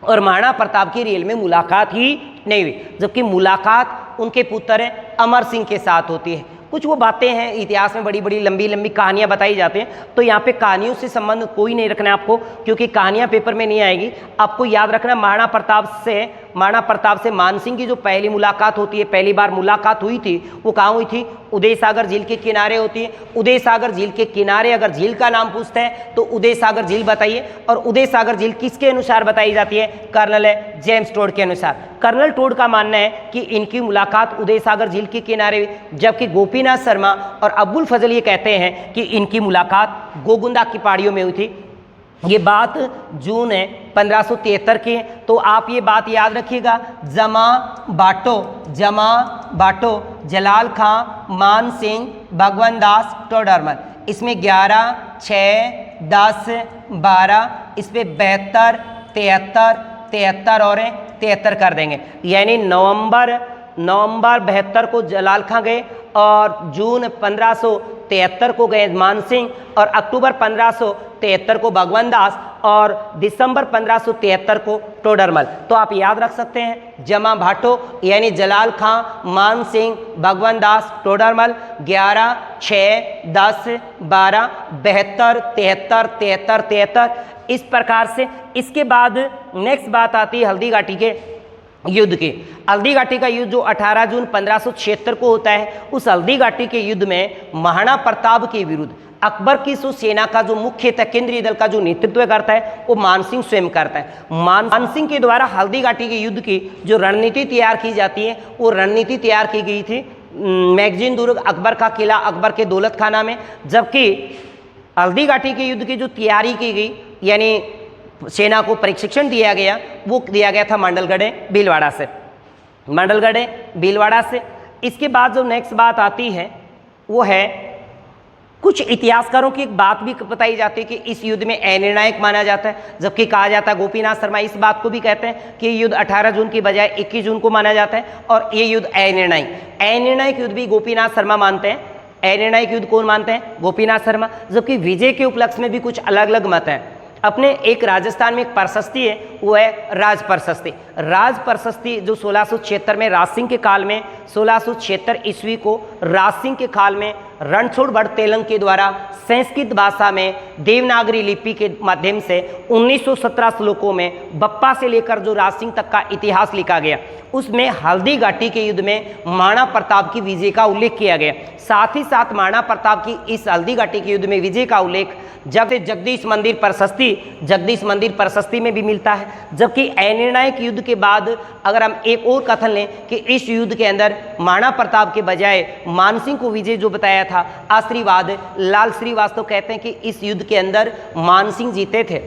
[SPEAKER 1] और महाराणा प्रताप की रियल में मुलाकात ही नहीं हुई, जबकि मुलाकात उनके पुत्र अमर सिंह के साथ होती है। कुछ वो बातें हैं इतिहास में, बड़ी बड़ी लंबी लंबी कहानियां बताई जाती हैं, तो यहाँ पे कहानियों से संबंध कोई नहीं रखना आपको, क्योंकि कहानियां पेपर में नहीं आएगी। आपको याद रखना महाराणा प्रताप से मानसिंह की जो पहली मुलाकात होती है, पहली बार मुलाकात हुई थी वो कहाँ हुई थी? उदय सागर झील के किनारे होती है। उदय सागर झील के किनारे अगर झील का नाम पूछते हैं तो उदय सागर झील बताइए। और उदय सागर झील किसके अनुसार बताई जाती है? कर्नल जेम्स टोड के अनुसार। कर्नल टोड का मानना है कि इनकी मुलाकात उदय सागर झील के किनारे, जबकि गोपीनाथ शर्मा और अबुल फजल ये कहते हैं कि इनकी मुलाकात गोगुंदा की पहाड़ियों में हुई थी। ये बात जून 1573 की है, तो आप ये बात याद रखिएगा। जमा बाटो जलाल खां, मान सिंह, भगवान दास टोडरमल, इसमें 11, 6, 10, 12, इस पे 72, 73 और 73 कर देंगे। यानी नवंबर 72 को जलाल खां गए और जून 1573 को गए मानसिंह और अक्टूबर 1573 को भगवान दास और दिसंबर 1573 को टोडरमल। तो आप याद रख सकते हैं जमा भाटो यानी जलाल खां, मान सिंह, भगवान दास, टोडरमल, 11, 6, 10, 12, 72, 73, 73 इस प्रकार से। इसके बाद नेक्स्ट बात आती है हल्दी घाटी के युद्ध की। हल्दी घाटी का युद्ध जो 18 जून 1576 को होता है, उस हल्दी घाटी के युद्ध में महाराणा प्रताप के विरुद्ध अकबर की सेना का जो मुख्य केंद्रीय दल का जो नेतृत्व करता है वो मानसिंह स्वयं करता है। मानसिंह के द्वारा हल्दी घाटी के युद्ध की जो रणनीति तैयार की जाती है वो रणनीति तैयार की गई थी मैगजीन दुर्ग, अकबर का किला, अकबर के दौलत खाना में। जबकि हल्दी घाटी के युद्ध की जो तैयारी की गई यानी सेना को प्रशिक्षण दिया गया वो दिया गया था मंडलगढ़ भीलवाड़ा से। इसके बाद जो नेक्स्ट बात आती है वो है कुछ इतिहासकारों की एक बात भी बताई जाती है कि इस युद्ध में अनिर्णायक माना जाता है, जबकि कहा जाता है गोपीनाथ शर्मा इस बात को भी कहते हैं कि युद्ध 18 जून की बजाय 21 जून को माना जाता है और ये युद्ध अनिर्णायक युद्ध भी गोपीनाथ शर्मा मानते हैं। अनिर्णायक युद्ध कौन मानते हैं? गोपीनाथ शर्मा। जबकि विजय के उपलक्ष्य में भी कुछ अलग अलग मत हैं। अपने एक राजस्थान में एक प्रशस्ति है वो है राज प्रशस्ति जो 1676 में राज सिंह के काल में 1676 ईस्वी को राज सिंह के काल में रणछोड़ भट्ट तेलंग के द्वारा संस्कृत भाषा में देवनागरी लिपि के माध्यम से 1917 श्लोकों में बप्पा से लेकर जो राज सिंह तक का इतिहास लिखा गया, उसमें हल्दी घाटी के युद्ध में महाराणा प्रताप की विजय का उल्लेख किया गया। साथ ही साथ महाराणा प्रताप की इस हल्दी घाटी के युद्ध में विजय का उल्लेख जगदीश मंदिर प्रशस्ति में भी मिलता है। जबकि अनिर्णायक युद्ध के बाद अगर हम एक और कथन लें कि इस युद्ध के अंदर महाराणा प्रताप के बजाय मानसिंह को विजय जो बताया था आश्रीवाद लाल श्रीवास्तव कहते हैं कि इस युद्ध के अंदर मानसिंह जीते थे।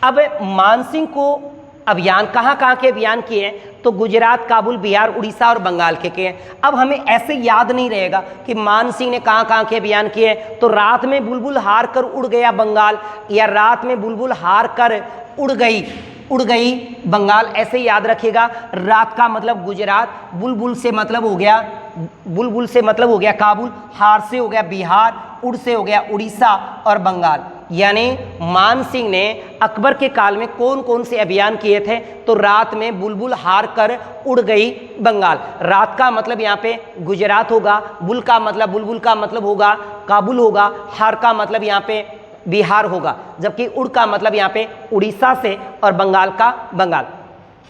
[SPEAKER 1] अब मानसिंह को अभियान कहाँ के अभियान किए हैं तो गुजरात, काबुल, बिहार, उड़ीसा और बंगाल के किए। अब हमें ऐसे याद नहीं रहेगा कि मानसिंह ने कहाँ के अभियान किए, तो रात में बुलबुल हार कर उड़ गया बंगाल या रात में बुलबुल हार कर उड़ गई बंगाल, ऐसे याद रखिएगा। रात का मतलब गुजरात, बुलबुल से मतलब हो गया काबुल, हार से हो गया बिहार, उड़ से हो गया उड़ीसा और बंगाल। यानी मानसिंह ने अकबर के काल में कौन कौन से अभियान किए थे, तो रात में बुलबुल हार कर उड़ गई बंगाल। रात का मतलब यहाँ पे गुजरात होगा, बुलबुल का मतलब होगा काबुल होगा, हार का मतलब यहाँ पे बिहार होगा, जबकि उड़ का मतलब यहाँ पे उड़ीसा से और बंगाल का बंगाल।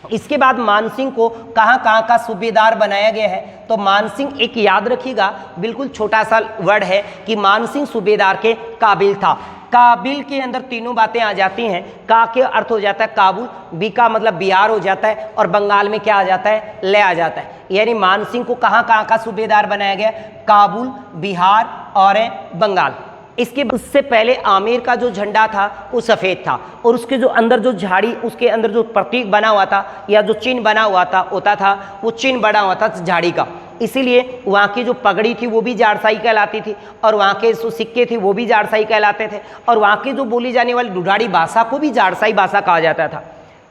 [SPEAKER 1] इसके बाद मानसिंह को कहाँ का सूबेदार बनाया गया है, तो मानसिंह एक याद रखिएगा बिल्कुल छोटा सा वर्ड है कि मानसिंह सूबेदार के काबिल था। काबिल के अंदर तीनों बातें आ जाती हैं। का के अर्थ हो जाता है काबुल, बी का मतलब बिहार हो जाता है और बंगाल में क्या आ जाता है? ले आ जाता है। यानी मानसिंह को कहाँ का सूबेदार बनाया गया? काबुल, बिहार और बंगाल। इसके उससे पहले आमेर का जो झंडा था वो सफ़ेद था और उसके जो अंदर जो झाड़ी, उसके अंदर जो प्रतीक बना हुआ था या जो चिन्ह बना हुआ था होता था, वो चिन्ह बना हुआ था झाड़ी का। इसीलिए वहाँ की जो पगड़ी थी वो भी जाड़साई कहलाती थी और वहाँ के जो सिक्के थे वो भी जाड़साई कहलाते थे और वहाँ की जो बोली जाने वाली ढूढ़ाड़ी भाषा को भी जाड़साई भाषा कहा जाता था।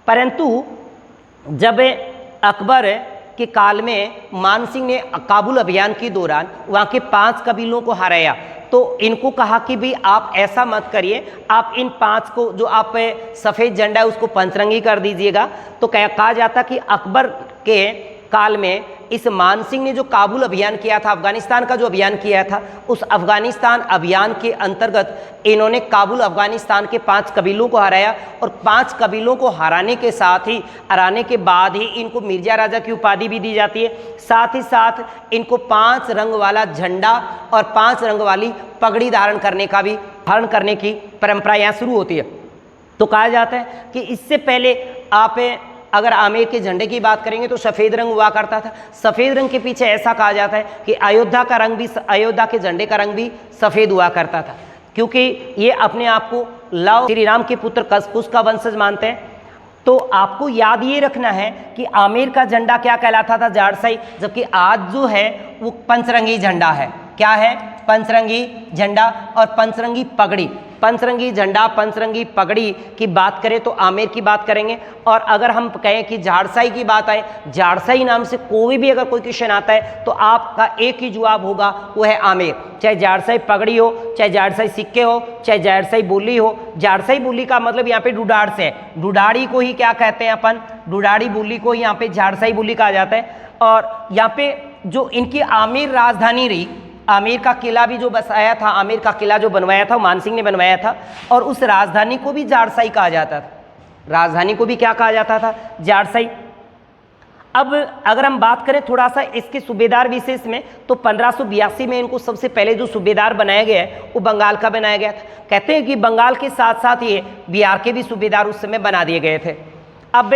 [SPEAKER 1] परंतु जब अकबर के काल में मानसिंह ने काबुल अभियान के दौरान वहाँ के 5 कबीलों को हराया, तो इनको कहा कि भी आप ऐसा मत करिए, आप इन 5 को जो आप सफ़ेद झंडा है उसको पंचरंगी कर दीजिएगा। तो कहा जाता कि अकबर के काल में इस मानसिंह ने जो काबुल अभियान किया था, अफगानिस्तान का जो अभियान किया था, उस अफगानिस्तान अभियान के अंतर्गत इन्होंने काबुल अफगानिस्तान के 5 कबीलों को हराया और 5 कबीलों को हराने के बाद ही इनको मिर्जा राजा की उपाधि भी दी जाती है। साथ ही साथ इनको 5 रंग वाला झंडा और 5 रंग वाली पगड़ी धारण करने की परंपरा यहाँ शुरू होती है। तो कहा जाता है कि इससे पहले आप अगर आमेर के झंडे की बात करेंगे तो सफ़ेद रंग हुआ करता था। सफ़ेद रंग के पीछे ऐसा कहा जाता है कि अयोध्या के झंडे का रंग भी सफ़ेद हुआ करता था, क्योंकि ये अपने आप को लव श्री राम के पुत्र कसकुस का वंशज मानते हैं। तो आपको याद ये रखना है कि आमेर का झंडा क्या कहलाता था, जाड़साई, जबकि आज जो है वो पंचरंगी झंडा है। क्या है? पंचरंगी झंडा और पंचरंगी पगड़ी। पंचरंगी झंडा, पंचरंगी पगड़ी की बात करें तो आमेर की बात करेंगे। और अगर हम कहें कि जाड़साई की बात आए, जाड़साई नाम से कोई भी अगर कोई क्वेश्चन आता है तो आपका एक ही जवाब होगा, वो है आमेर। चाहे जाड़साई पगड़ी हो, चाहे जाड़साई सिक्के हो, चाहे जाड़साई बोली हो। जाड़साई बोली का मतलब यहाँ पे ढूढ़ाड़ से है। ढूढ़ाड़ी को ही क्या कहते हैं अपन? ढूढ़ाड़ी बोली को ही यहाँ पे जाड़साई बोली कहा जाता है। और यहाँ पे जो इनकी आमेर राजधानी रही, आमेर का किला भी जो बसाया था, आमेर का किला जो बनवाया था मानसिंह ने बनवाया था, और उस राजधानी को भी जाड़साई कहा जाता था। राजधानी को भी क्या कहा जाता था? जाड़साई। अब अगर हम बात करें थोड़ा सा इसके सूबेदार विशेष में, तो 1582 में इनको सबसे पहले जो सूबेदार बनाया गया है वो बंगाल का बनाया गया था। कहते हैं कि बंगाल के साथ साथ ये बिहार के भी सूबेदार उस समय बना दिए गए थे। अब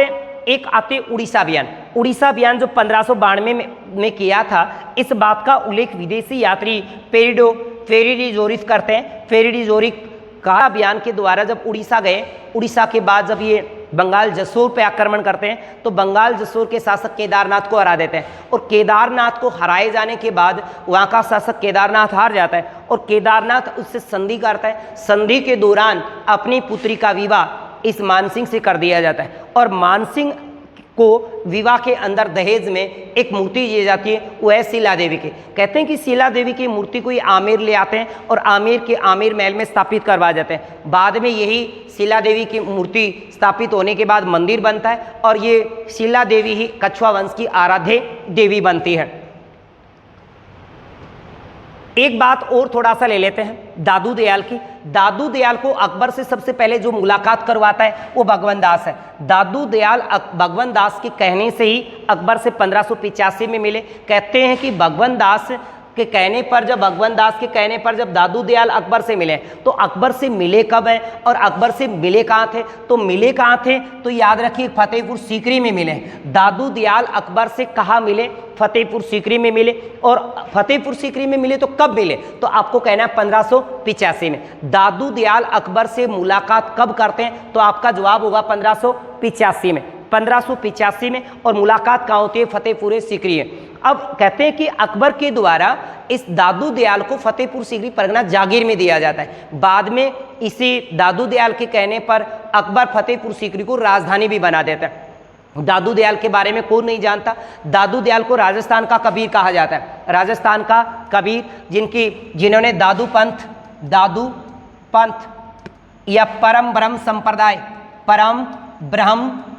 [SPEAKER 1] एक आते उड़ीसा अभियान। उड़ीसा अभियान जो 1592 में किया था, इस बात का उल्लेख विदेशी यात्री फेरिडीजोरिस करते हैं। फेरिडीजोरिस का अभियान के द्वारा जब उड़ीसा गए, उड़ीसा के बाद जब ये बंगाल जसोर पे आक्रमण करते हैं तो बंगाल जसोर के शासक केदारनाथ को हरा देते हैं। और केदारनाथ को हराए जाने के बाद वहाँ का शासक केदारनाथ हार जाता है और केदारनाथ उससे संधि करता है। संधि के दौरान अपनी पुत्री का विवाह इस मानसिंह से कर दिया जाता है और मानसिंह को विवाह के अंदर दहेज में एक मूर्ति दी जाती है, वो है शीला देवी की। कहते हैं कि शीला देवी की मूर्ति को ये आमेर ले आते हैं और आमेर महल में स्थापित करवा जाते हैं। बाद में यही शीला देवी की मूर्ति स्थापित होने के बाद मंदिर बनता है और ये शीला देवी ही कछुआ वंश की आराध्य देवी बनती है। एक बात और थोड़ा सा ले लेते हैं दादू दयाल की। दादू दयाल को अकबर से सबसे पहले जो मुलाकात करवाता है वो भगवान दास है। दादू दयाल भगवान दास के कहने से ही अकबर से 1585 में मिले। कहते हैं कि भगवान दास के कहने पर जब दादू दयाल अकबर से मिले, तो अकबर से मिले कब है और अकबर से मिले कहाँ थे? तो मिले कहाँ थे तो याद रखिए, फतेहपुर सीकरी में मिले। दादू दयाल अकबर से कहाँ मिले? फतेहपुर सीकरी में मिले। और फतेहपुर सीकरी में मिले तो कब मिले? तो आपको कहना है 1585 में। दादू दयाल अकबर से मुलाकात कब करते हैं? तो आपका जवाब होगा 1585 में। 1585 में। और मुलाकात कहाँ होती है? फतेहपुर सीकरी है। अब कहते हैं कि अकबर के द्वारा इस दादू दयाल को फतेहपुर सीकरी परगना जागीर में दिया जाता है। बाद में इसी दादू दयाल के कहने पर अकबर फतेहपुर सीकरी को राजधानी भी बना देता है। दादू दयाल के बारे में कोई नहीं जानता। दादू दयाल को राजस्थान का कबीर कहा जाता है। राजस्थान का कबीर जिन्होंने दादू पंथ या परम ब्रह्म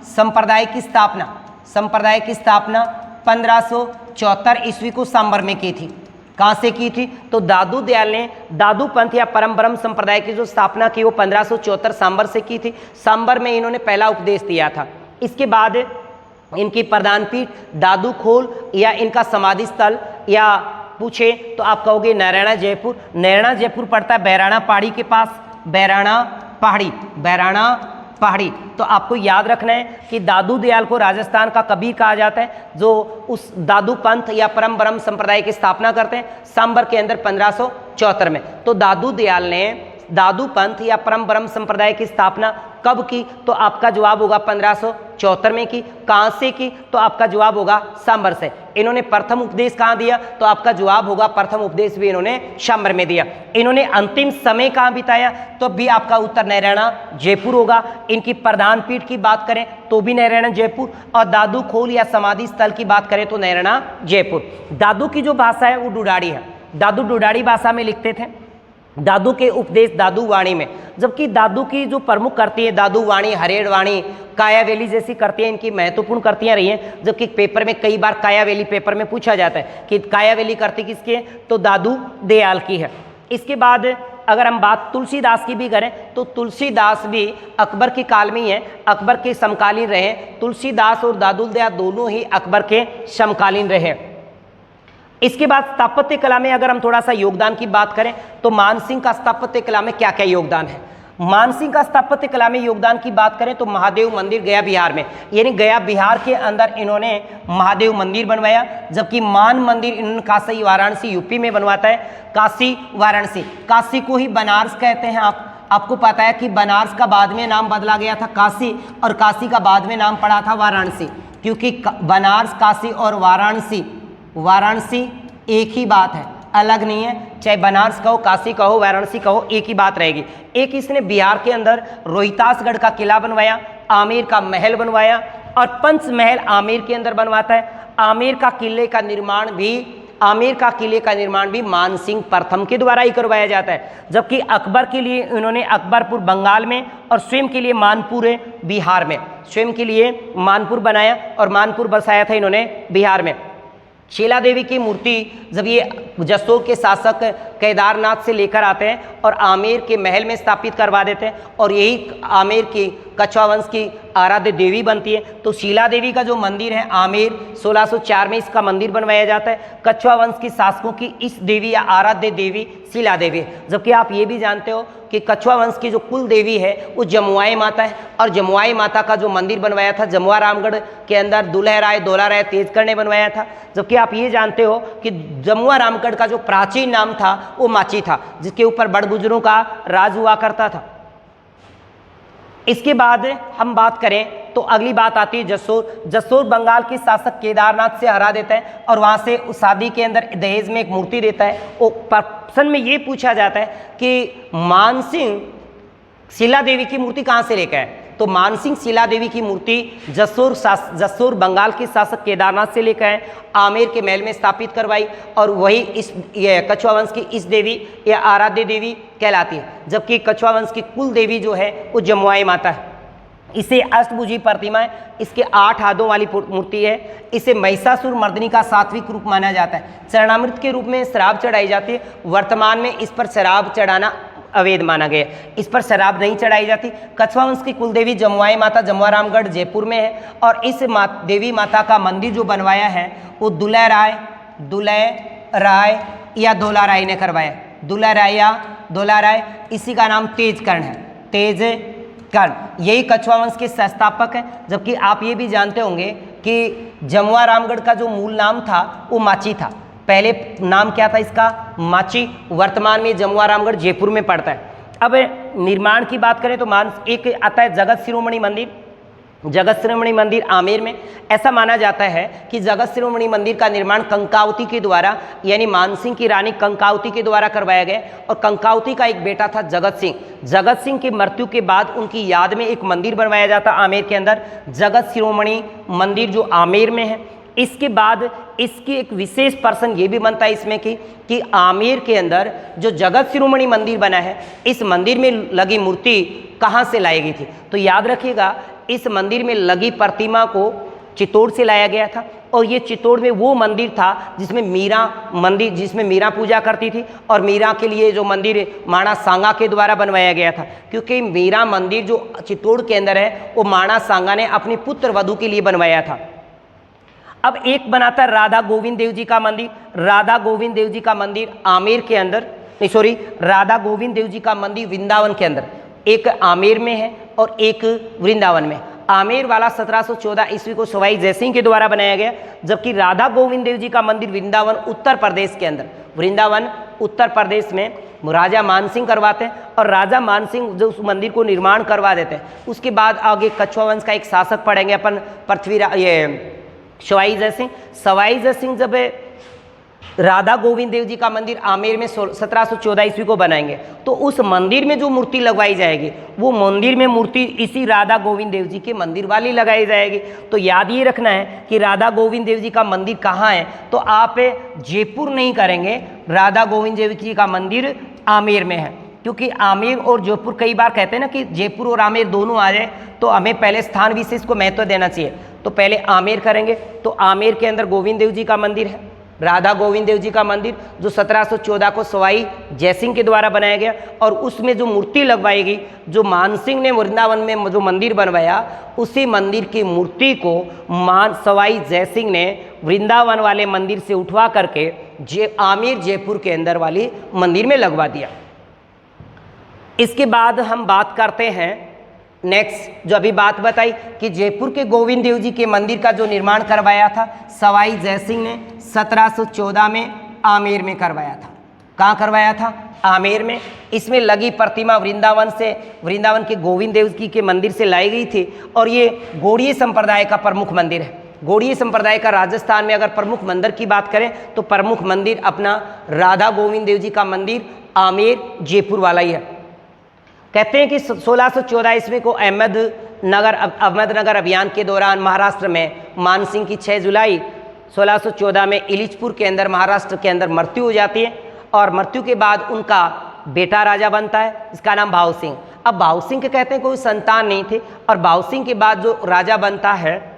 [SPEAKER 1] संप्रदाय की स्थापना 1574 ईस्वी को सांबर में की थी। कहाँ से की थी? तो दादू दयाल ने दादू पंथ या परम ब्रह्म संप्रदाय की जो स्थापना की वो 1574 सांबर से की थी। सांबर में इन्होंने पहला उपदेश दिया था। इसके बाद इनकी प्रधान पीठ दादू खोल या इनका समाधि स्थल या पूछे तो आप कहोगे नैराणा जयपुर। नैराणा जयपुर पड़ता है बैराणा पहाड़ी के पास। बैराणा पहाड़ी। तो आपको याद रखना है कि दादू दयाल को राजस्थान का कबीर कहा जाता है, जो उस दादू पंथ या परम ब्रह्म संप्रदाय की स्थापना करते हैं सांबर के अंदर 1574 में। तो दादू दयाल ने दादू पंथ या परम ब्रह्म संप्रदाय की स्थापना कब की? तो आपका जवाब होगा 1574 में की। कहाँ से की? तो आपका जवाब होगा सांबर से। इन्होंने प्रथम उपदेश कहाँ दिया? तो आपका जवाब होगा प्रथम उपदेश भी इन्होंने सांबर में दिया। इन्होंने अंतिम समय कहाँ बिताया? तो भी आपका उत्तर नैराणा जयपुर होगा। इनकी प्रधान पीठ की बात करें तो भी नैराणा जयपुर, और दादू खोल या समाधि स्थल की बात करें तो नैराणा जयपुर। दादू की जो भाषा है वो डुडाड़ी है। दादू डुडाड़ी भाषा में लिखते थे। दादू के उपदेश दादू वाणी में, जबकि दादू की जो प्रमुख करती है दादू वाणी, हरेड़ वाणी, कायावेली जैसी करतियाँ इनकी महत्वपूर्ण करतियाँ रही हैं। जबकि पेपर में कई बार कायावेली पेपर में पूछा जाता है कि कायावेली करती किसकी है? तो दादू दयाल की है। इसके बाद अगर हम बात तुलसीदास की भी करें तो तुलसीदास भी अकबर के काल में ही है, अकबर के समकालीन रहे। तुलसीदास और दादू दयाल दोनों ही अकबर के समकालीन रहे। इसके बाद स्थापत्य कला में अगर हम थोड़ा सा योगदान की बात करें तो मानसिंह का स्थापत्य कला में क्या क्या योगदान है? मानसिंह का स्थापत्य कला में योगदान की बात करें तो महादेव मंदिर गया बिहार में, यानी गया बिहार के अंदर इन्होंने महादेव मंदिर बनवाया। जबकि मान मंदिर इन्होंने काशी वाराणसी यूपी में बनवाता है। काशी वाराणसी, काशी को ही बनारस कहते हैं। आपको पता है कि बनारस का बाद में नाम बदला गया था काशी, और काशी का बाद में नाम पड़ा था वाराणसी, क्योंकि बनारस, काशी और वाराणसी एक ही बात है, अलग नहीं है। चाहे बनारस कहो, काशी कहो, वाराणसी कहो, एक ही बात रहेगी। एक इसने बिहार के अंदर रोहतासगढ़ का किला बनवाया, आमेर का महल बनवाया, और पंचमहल आमेर के अंदर बनवाता है। आमेर का किले का निर्माण भी मानसिंह प्रथम के द्वारा ही करवाया जाता है। जबकि अकबर के लिए इन्होंने अकबरपुर बंगाल में और स्वयं के लिए मानपुर बिहार में, स्वयं के लिए मानपुर बनाया और मानपुर बसाया था इन्होंने बिहार में। शीला देवी की मूर्ति जब ये जसोर के शासक केदारनाथ से लेकर आते हैं और आमेर के महल में स्थापित करवा देते हैं, और यही आमेर की कछवा वंश की आराध्य देवी बनती है। तो शीला देवी का जो मंदिर है आमेर 1604 में इसका मंदिर बनवाया जाता है। कछवा वंश की शासकों की इस देवी या आराध्य देवी शीला देवी है। जबकि आप ये भी जानते हो कि कछवा वंश की जो कुल देवी है वो जमुआई माता है, और जमुआई माता का जो मंदिर बनवाया था जमुआ रामगढ़ के अंदर दुल्हे राय दोला राय तेजकर ने बनवाया था। जबकि आप ये जानते हो कि जमुआ रामगढ़ का जो प्राचीन नाम था वो माची था, जिसके ऊपर बड़ बुजुर्गों का राज हुआ करता था। इसके बाद हम बात करें तो अगली बात आती है जसोर। जसोर बंगाल के शासक केदारनाथ से हरा देता है और वहाँ से उस शादी के अंदर दहेज में एक मूर्ति देता है। वो प्रश्न में ये पूछा जाता है कि मानसिंह शीला देवी की मूर्ति कहाँ से लेकर आए? तो मानसिंह शीला देवी की मूर्ति जसोर बंगाल के शासक केदारनाथ से लेकर आए, आमेर के महल में स्थापित करवाई, और वही इस कछवा वंश की इस देवी या आराध्य देवी कहलाती है। जबकि कछवा वंश की कुल देवी जो है वो जमुआई माता है। इसे अष्टभुजी प्रतिमा है, इसके 8 हाथों वाली मूर्ति है। इसे महिषासुर मर्दिनी का सात्विक रूप माना जाता है। चरणामृत के रूप में शराब चढ़ाई जाती है। वर्तमान में इस पर शराब चढ़ाना अवैध माना गया, इस पर शराब नहीं चढ़ाई जाती। कछवा वंश की कुलदेवी जमुआई माता जमुआ रामगढ़ जयपुर में है, और इस देवी माता का मंदिर जो बनवाया है वो दुल्हे राय या दोला राय ने करवाया। दुल्हे राय या दोला राय, इसी का नाम तेजकर्ण है, तेजकर्ण, यही कछवा वंश के संस्थापक हैं। जबकि आप ये भी जानते होंगे कि जमुआ रामगढ़ का जो मूल नाम था वो माची था। पहले नाम क्या था इसका? माची। वर्तमान में जमुआ रामगढ़ जयपुर में पड़ता है। अब निर्माण की बात करें तो एक आता है जगत शिरोमणि मंदिर। जगत शिरोमणि मंदिर आमेर में। ऐसा माना जाता है कि जगत शिरोमणि मंदिर का निर्माण कंकावती के द्वारा, यानी मानसिंह की रानी कंकावती के द्वारा करवाया गया, और कंकावती का एक बेटा था जगत सिंह। जगत सिंह की मृत्यु के बाद उनकी याद में एक मंदिर बनवाया जाता आमेर के अंदर, जगत शिरोमणि मंदिर, जो आमेर में है। इसके बाद इसकी एक विशेष पर्सन ये भी बनता है इसमें कि आमेर के अंदर जो जगत शिरोमणि मंदिर बना है, इस मंदिर में लगी मूर्ति कहाँ से लाई गई थी? तो याद रखिएगा, इस मंदिर में लगी प्रतिमा को चित्तौड़ से लाया गया था, और ये चित्तौड़ में वो मंदिर था जिसमें मीरा पूजा करती थी, और मीरा के लिए जो मंदिर माणा सांगा के द्वारा बनवाया गया था, क्योंकि मीरा मंदिर जो चित्तौड़ के अंदर है वो माणा सांगा ने अपनी पुत्र वधू के लिए बनवाया था। अब एक बनाता है राधा गोविंद देव जी का मंदिर। राधा गोविंद देव जी का मंदिर आमेर के अंदर, राधा गोविंद देव जी का मंदिर वृंदावन के अंदर। एक आमेर में है और एक वृंदावन में। आमेर वाला 1714 ईस्वी को सवाई जयसिंह के द्वारा बनाया गया, जबकि राधा गोविंद देव जी का मंदिर वृंदावन उत्तर प्रदेश के अंदर, वृंदावन उत्तर प्रदेश में राजा मानसिंह करवाते हैं और राजा मानसिंह जो उस मंदिर को निर्माण करवा देते हैं। उसके बाद आगे कछुआ वंश का एक शासक पढ़ेंगे अपन सवाई जयसिंह। सवाई जयसिंह जब राधा गोविंद देव जी का मंदिर आमेर में 1714 ईस्वी को बनाएंगे, तो उस मंदिर में जो मूर्ति लगवाई जाएगी वो मंदिर में मूर्ति इसी राधा गोविंद देव जी के मंदिर वाली लगाई जाएगी। तो याद ये रखना है कि राधा गोविंद देव जी का मंदिर कहाँ है, तो आप जयपुर नहीं करेंगे, राधा गोविंद देव जी का मंदिर आमेर में है। क्योंकि आमेर और जयपुर कई बार कहते हैं ना कि जयपुर और आमेर दोनों आ जाए, तो हमें पहले स्थान विशेष को महत्व देना चाहिए। तो पहले आमेर करेंगे, तो आमेर के अंदर गोविंद देव जी का मंदिर है, राधा गोविंद देव जी का मंदिर जो 1714 को सवाई जयसिंह के द्वारा बनाया गया, और उसमें जो मूर्ति लगवाई गई, जो मानसिंह ने वृंदावन में जो मंदिर बनवाया, उसी मंदिर की मूर्ति को सवाई जयसिंह ने वृंदावन वाले मंदिर से उठवा करके आमेर जयपुर के अंदर वाली मंदिर में लगवा दिया। इसके बाद हम बात करते हैं नेक्स्ट, जो अभी बात बताई कि जयपुर के गोविंद देव जी के मंदिर का जो निर्माण करवाया था सवाई जयसिंह ने 1714 में आमेर में करवाया था। कहाँ करवाया था? आमेर में। इसमें लगी प्रतिमा वृंदावन के गोविंद देव जी के मंदिर से लाई गई थी, और ये गौड़ीय संप्रदाय का प्रमुख मंदिर है। गौड़ीय संप्रदाय का राजस्थान में अगर प्रमुख मंदिर की बात करें तो प्रमुख मंदिर अपना राधा गोविंद देव जी का मंदिर आमेर जयपुर वाला ही है। कहते हैं कि 1614 ईस्वी को अहमदनगर अभियान के दौरान महाराष्ट्र में मानसिंह की 6 जुलाई 1614 में इलिचपुर के अंदर महाराष्ट्र के अंदर मृत्यु हो जाती है, और मृत्यु के बाद उनका बेटा राजा बनता है, इसका नाम भाव सिंह। अब भाव सिंह के कहते हैं कोई संतान नहीं थे, और भाव सिंह के बाद जो राजा बनता है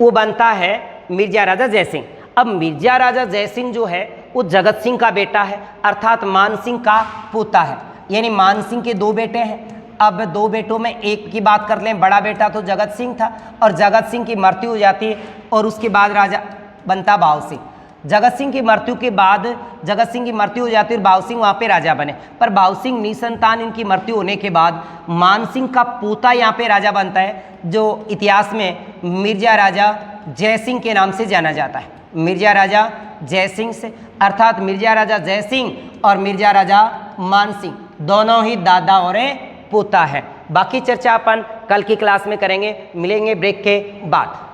[SPEAKER 1] वो बनता है मिर्जा राजा जयसिंह। अब मिर्जा राजा जयसिंह जो है वो जगत सिंह का बेटा है, अर्थात मानसिंह का पोता है। यानी मानसिंह के 2 बेटे हैं। अब 2 बेटों में एक की बात कर लें, बड़ा बेटा तो जगत सिंह था, और जगत सिंह की मृत्यु हो जाती है, और उसके बाद राजा बनता भाव सिंह। जगत सिंह की मृत्यु के बाद जगत सिंह की मृत्यु हो जाती है और भाव सिंह वहाँ पे राजा बने। पर भाव सिंह निसंतान, इनकी मृत्यु होने के बाद मानसिंह का पोता यहाँ पे राजा बनता है, जो इतिहास में मिर्जा राजा जयसिंह के नाम से जाना जाता है। मिर्जा राजा जयसिंह से, अर्थात मिर्जा राजा जयसिंह और मिर्जा राजा मानसिंह दोनों ही दादा और पोता है। बाकी चर्चा अपन कल की क्लास में करेंगे। मिलेंगे ब्रेक के बाद।